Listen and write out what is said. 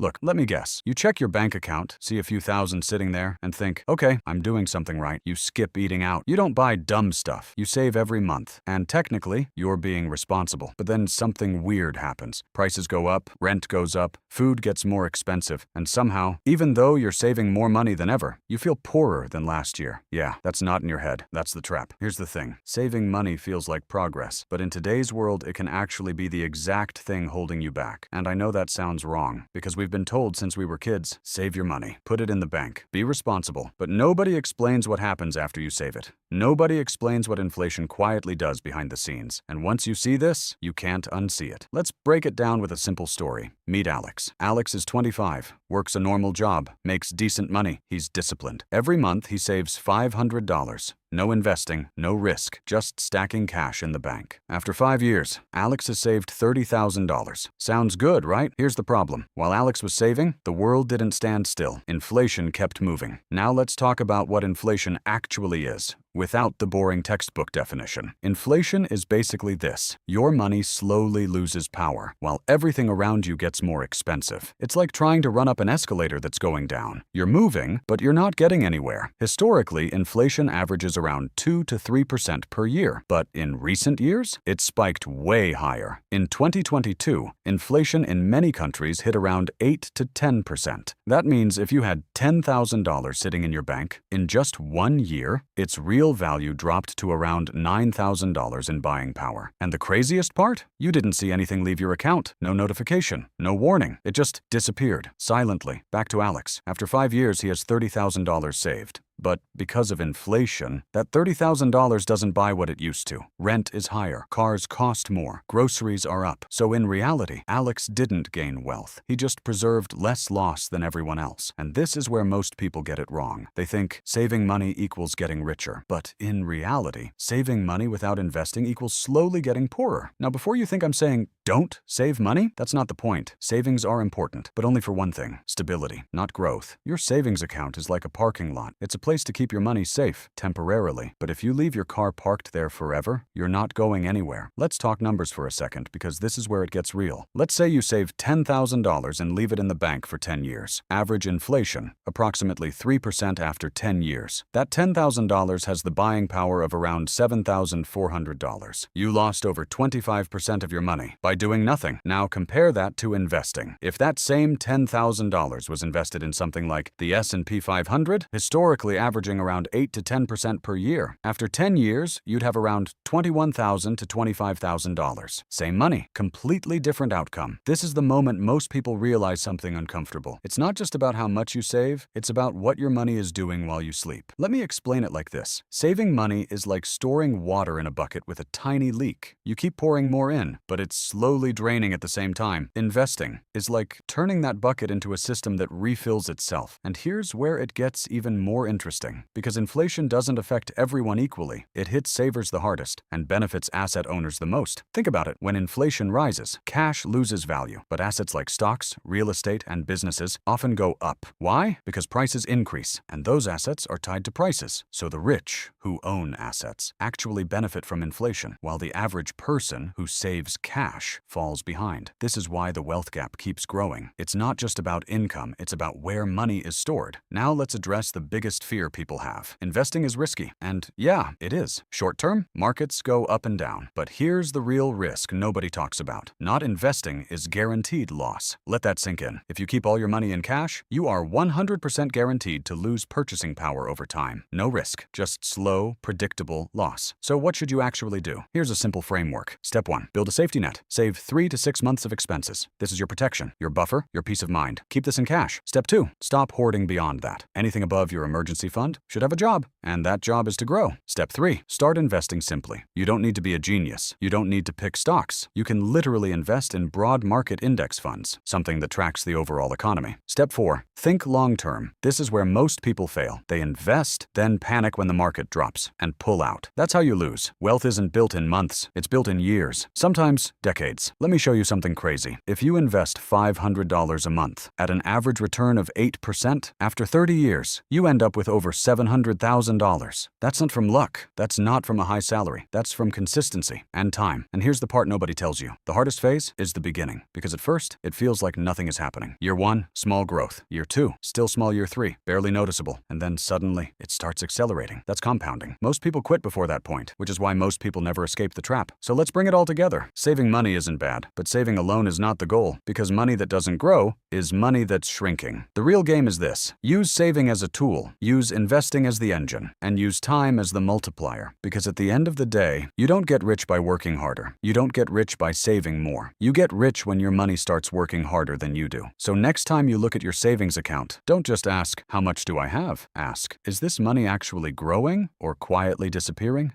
Look, let me guess. You check your bank account, see a few thousand sitting there, and think, okay, I'm doing something right. You skip eating out. You don't buy dumb stuff. You save every month. And technically, you're being responsible. But then something weird happens. Prices go up, rent goes up, food gets more expensive, and somehow, even though you're saving more money than ever, you feel poorer than last year. Yeah, that's not in your head. That's the trap. Here's the thing. Saving money feels like progress, but in today's world, it can actually be the exact thing holding you back. And I know that sounds wrong, because we've been told since we were kids, save your money, put it in the bank, be responsible. But nobody explains what happens after you save it. Nobody explains what inflation quietly does behind the scenes. And once you see this, you can't unsee it. Let's break it down with a simple story. Meet Alex. Alex is 25, works a normal job, makes decent money. He's disciplined. Every month, he saves $500. No investing, no risk, just stacking cash in the bank. After 5 years, Alex has saved $30,000. Sounds good, right? Here's the problem. While Alex was saving, the world didn't stand still. Inflation kept moving. Now let's talk about what inflation actually is, without the boring textbook definition. Inflation is basically this. Your money slowly loses power, while everything around you gets more expensive. It's like trying to run up an escalator that's going down. You're moving, but you're not getting anywhere. Historically, inflation averages around 2 to 3% per year, but in recent years, it spiked way higher. In 2022, inflation in many countries hit around 8 to 10%. That means if you had $10,000 sitting in your bank, in just 1 year, its real value dropped to around $9,000 in buying power. And the craziest part? You didn't see anything leave your account. No notification, no warning. It just disappeared, silently. Back to Alex. After 5 years, he has $30,000 saved. But because of inflation, that $30,000 doesn't buy what it used to. Rent is higher, cars cost more, groceries are up. So in reality, Alex didn't gain wealth. He just preserved less loss than everyone else. And this is where most people get it wrong. They think saving money equals getting richer. But in reality, saving money without investing equals slowly getting poorer. Now, before you think I'm saying don't save money, that's not the point. Savings are important, but only for one thing: stability, not growth. Your savings account is like a parking lot. It's a place to keep your money safe, temporarily. But if you leave your car parked there forever, you're not going anywhere. Let's talk numbers for a second, because this is where it gets real. Let's say you save $10,000 and leave it in the bank for 10 years. Average inflation, approximately 3% after 10 years. That $10,000 has the buying power of around $7,400. You lost over 25% of your money by doing nothing. Now compare that to investing. If that same $10,000 was invested in something like the S&P 500, historically averaging around 8 to 10% per year, after 10 years, you'd have around $21,000 to $25,000. Same money, completely different outcome. This is the moment most people realize something uncomfortable. It's not just about how much you save, it's about what your money is doing while you sleep. Let me explain it like this. Saving money is like storing water in a bucket with a tiny leak. You keep pouring more in, but it's slowly draining at the same time. Investing is like turning that bucket into a system that refills itself. And here's where it gets even more interesting. Because inflation doesn't affect everyone equally. It hits savers the hardest and benefits asset owners the most. Think about it. When inflation rises, cash loses value, but assets like stocks, real estate, and businesses often go up. Why? Because prices increase, and those assets are tied to prices. So the rich, who own assets, actually benefit from inflation, while the average person who saves cash falls behind. This is why the wealth gap keeps growing. It's not just about income, it's about where money is stored. Now let's address the biggest fear people have. Investing is risky, and yeah, it is. Short-term, markets go up and down. But here's the real risk nobody talks about. Not investing is guaranteed loss. Let that sink in. If you keep all your money in cash, you are 100% guaranteed to lose purchasing power over time. No risk, just slow, predictable loss. So what should you actually do? Here's a simple framework. Step 1. Build a safety net. Save 3 to 6 months of expenses. This is your protection, your buffer, your peace of mind. Keep this in cash. Step 2. Stop hoarding beyond that. Anything above your emergency fund should have a job, and that job is to grow. Step 3. Start investing simply. You don't need to be a genius. You don't need to pick stocks. You can literally invest in broad market index funds, something that tracks the overall economy. Step 4. Think long-term. This is where most people fail. They invest, then panic when the market drops, and pull out. That's how you lose. Wealth isn't built in months. It's built in years, sometimes decades. decades. Let me show you something crazy. If you invest $500 a month at an average return of 8%, after 30 years, you end up with over $700,000. That's not from luck. That's not from a high salary. That's from consistency and time. And here's the part nobody tells you. The hardest phase is the beginning, because at first, it feels like nothing is happening. Year 1, small growth. Year 2, still small. Year 3, barely noticeable. And then suddenly, it starts accelerating. That's compounding. Most people quit before that point, which is why most people never escape the trap. So let's bring it all together. Saving money isn't bad, but saving alone is not the goal, because money that doesn't grow is money that's shrinking. The real game is this. Use saving as a tool, use investing as the engine, and use time as the multiplier. Because at the end of the day, you don't get rich by working harder. You don't get rich by saving more. You get rich when your money starts working harder than you do. So next time you look at your savings account, don't just ask, how much do I have? Ask, is this money actually growing or quietly disappearing?